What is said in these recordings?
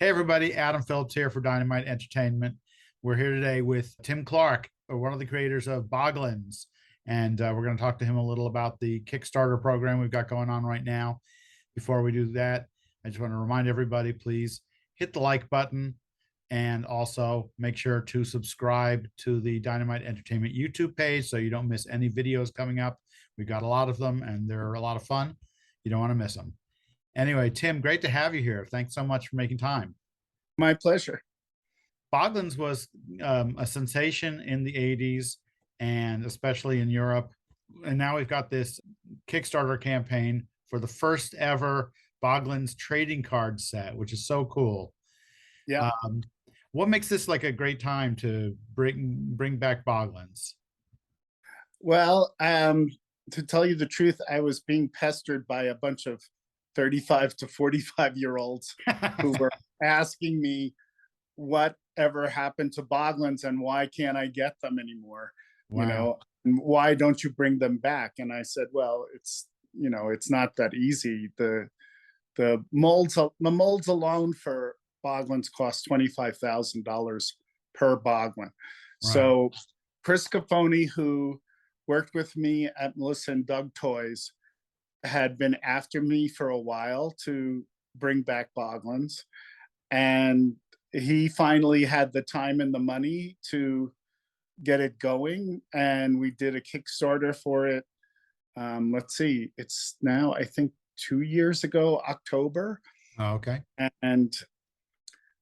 Hey everybody, Adam Phillips here for Dynamite Entertainment. We're here today with Tim Clarke, one of the creators of Boglins, and we're going to talk to him a little about the Kickstarter program we've got going on right now. Before we do that, I just want to remind everybody, please hit the like button and also make sure to subscribe to the Dynamite Entertainment YouTube page so you don't miss any videos coming up. We've got a lot of them and they're a lot of fun. You don't want to miss them. Anyway, Tim, great to have you here. Thanks so much for making time. My pleasure. Boglins was a sensation in the 80s and especially in Europe. And now we've got this Kickstarter campaign for the first ever Boglins trading card set, which is so cool. Yeah. What makes this like a great time to bring back Boglins? Well, to tell you the truth, I was being pestered by a bunch of 35 to 45-year-olds who were asking me whatever happened to Boglins and why can't I get them anymore? Wow. And why don't you bring them back? And I said, well, it's not that easy. The molds alone for Boglins cost $25,000 per Boglin. Right. So Chris Cafoni, who worked with me at Melissa and Doug Toys, had been after me for a while to bring back Boglins, and he finally had the time and the money to get it going, and we did a Kickstarter for it. Let's see, it's now I think 2 years ago, October. Oh, okay. And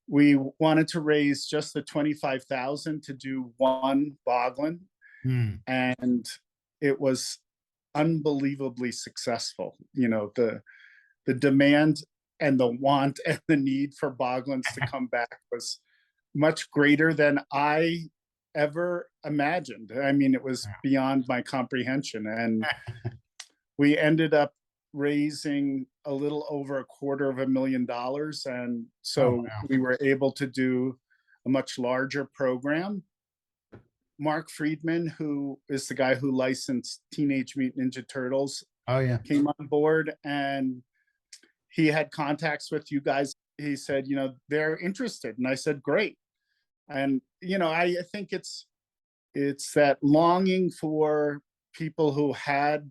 we wanted to raise just the 25,000 to do one Boglin, and it was unbelievably successful. The demand and the want and the need for Boglins to come back was much greater than I ever imagined. I mean, it was beyond my comprehension. And we ended up raising a little over $250,000. And so we were able to do a much larger program. Mark Friedman, who is the guy who licensed Teenage Mutant Ninja Turtles, came on board, and he had contacts with you guys. He said, they're interested. And I said, great. And, I think it's that longing for people who had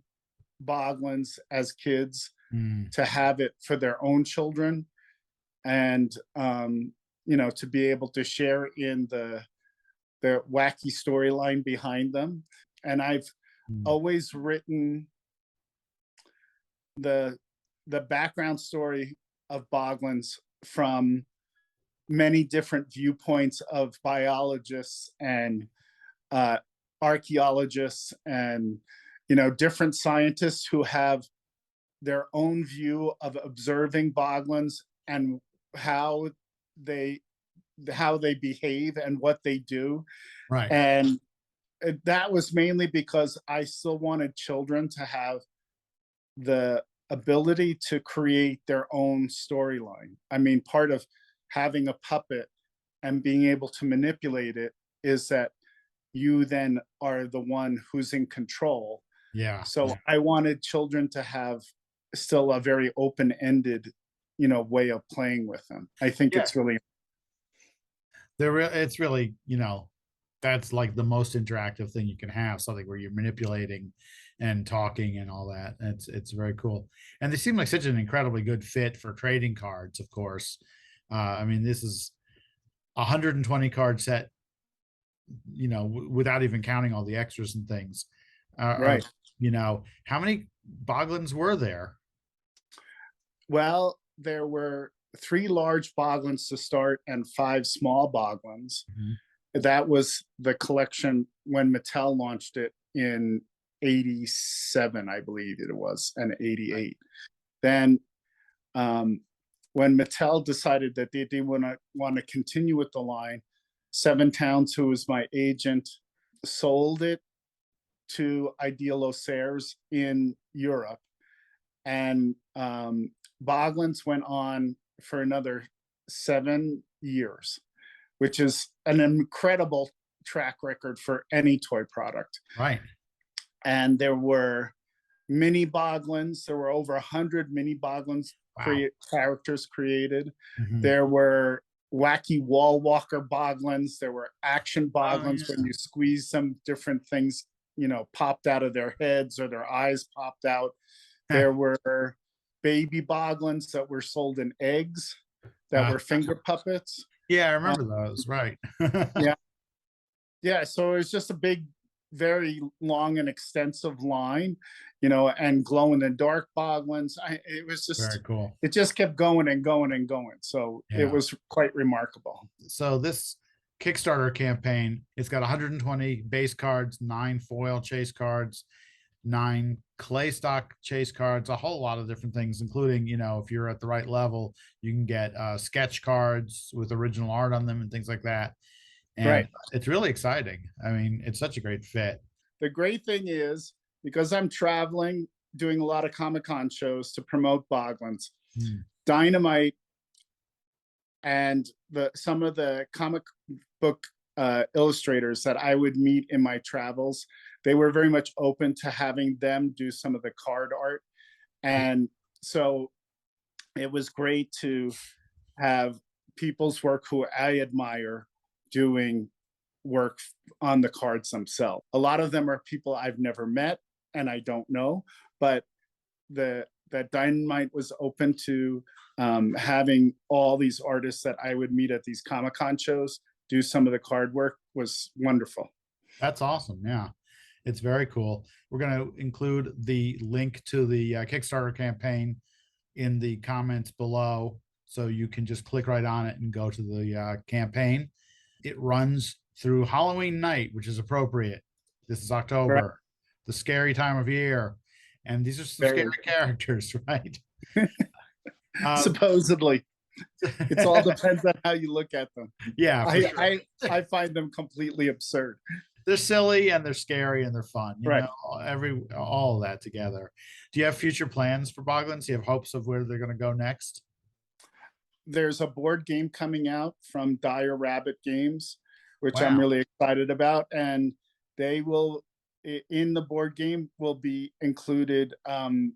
Boglins as kids to have it for their own children, and, to be able to share in the wacky storyline behind them. And I've always written the background story of Boglins from many different viewpoints of biologists and archaeologists and different scientists who have their own view of observing Boglins and how they behave and what they do. Right. And that was mainly because I still wanted children to have the ability to create their own storyline. I mean, part of having a puppet and being able to manipulate it is that you then are the one who's in control. Yeah. So I wanted children to have still a very open-ended, way of playing with them. I think it's really it's really, that's like the most interactive thing you can have, something where you're manipulating and talking and all that. It's very cool. And they seem like such an incredibly good fit for trading cards, of course. I mean, this is a 120 card set, without even counting all the extras and things. Right. How many Boglins were there? Well, there were 3 large Boglins to start and 5 small Boglins. That was the collection when Mattel launched it in 87, I believe it was, and 88. Then when Mattel decided that they didn't want to continue with the line, Seven Towns, who was my agent, sold it to Ideal Osairs in Europe. And Boglins went on for another 7 years, which is an incredible track record for any toy product. Right. And there were mini Boglins. There were over 100 mini Boglins Wow. characters created. Mhm. There were wacky wall walker boglins. There were action Oh, boglins when yeah. you squeeze them, different things, popped out of their heads or their eyes popped out. There were baby boglins that were sold in eggs that were finger puppets. Yeah, I Uh, remember those, right. yeah, yeah. So it was just a big, very long and extensive line, and glow in the dark boglins. Very cool. It just kept going and going and going. So it Yeah. was quite remarkable. So this Kickstarter campaign, it's got 120 base cards, 9 foil chase cards, 9 clay stock chase cards, a whole lot of different things, including, if you're at the right level, you can get sketch cards with original art on them and things like that. And Right. it's really exciting. I mean, it's such a great fit. The great thing is, because I'm traveling, doing a lot of Comic-Con shows to promote Boglins, Dynamite and some of the comic book illustrators that I would meet in my travels, they were very much open to having them do some of the card art. And so it was great to have people's work who I admire doing work on the cards themselves. A lot of them are people I've never met and I don't know, but that Dynamite was open to having all these artists that I would meet at these Comic-Con shows do some of the card work was wonderful. That's awesome. Yeah, it's very cool. We're going to include the link to the Kickstarter campaign in the comments below, so you can just click right on it and go to the campaign. It runs through Halloween night, which is appropriate. This is October, right, the scary time of year, and these are some scary characters, right? Supposedly. It all depends on how you look at them. Yeah, I find them completely absurd. They're silly and they're scary and they're fun. You right. know, all of that together. Do you have future plans for Boglins? Do you have hopes of where they're going to go next? There's a board game coming out from Dire Rabbit Games, which Wow. I'm really excited about, and they will, in the board game, will be included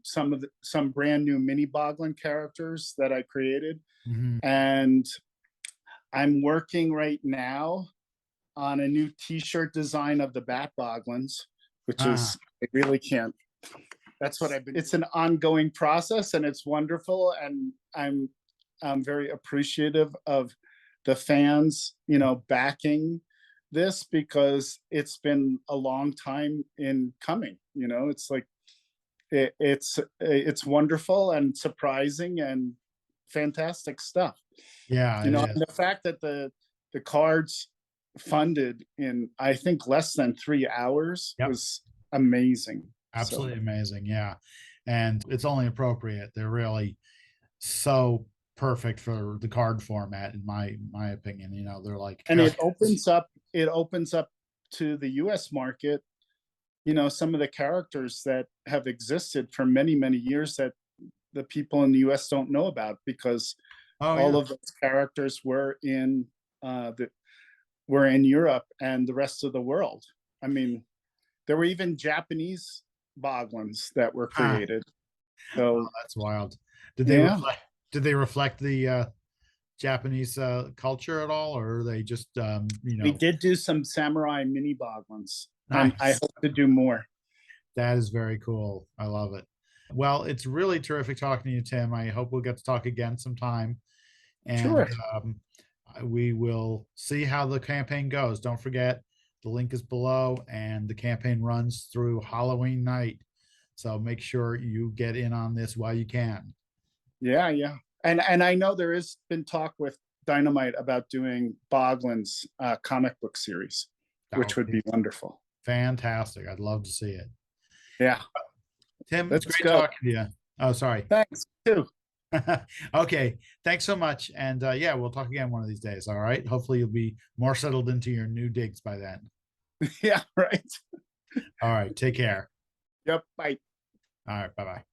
some brand new mini Boglin characters that I created. And I'm working right now on a new T-shirt design of the Bat Boglins, which is, I really can't. That's what I've been. It's an ongoing process, and it's wonderful, and I'm very appreciative of the fans, backing this, because it's been a long time in coming. It's like it's wonderful and surprising and fantastic stuff. Yeah, and the fact that the cards funded in, I think, less than 3 hours was amazing. Absolutely amazing. Yeah, and it's only appropriate. They're really so perfect for the card format, in my opinion. They're like, and it opens up to the US market, some of the characters that have existed for many years that the people in the US don't know about, because all of those characters were in Europe and the rest of the world. I mean, there were even Japanese Boglins that were created. So that's wild. Did they reflect the Japanese culture at all, or are they just We did do some samurai mini Boglins. Nice. I hope to do more. That is very cool. I love it. Well, it's really terrific talking to you, Tim. I hope we'll get to talk again sometime. And we will see how the campaign goes. Don't forget, the link is below, and the campaign runs through Halloween night. So make sure you get in on this while you can. Yeah. And I know there has been talk with Dynamite about doing Boglins comic book series, which would be wonderful. Fantastic. I'd love to see it. Yeah. Tim, it's great talking to you. Oh, sorry. Thanks, too. Okay. Thanks so much. And yeah, we'll talk again one of these days. All right. Hopefully you'll be more settled into your new digs by then. Yeah, right. All right. Take care. Yep. Bye. All right. Bye-bye.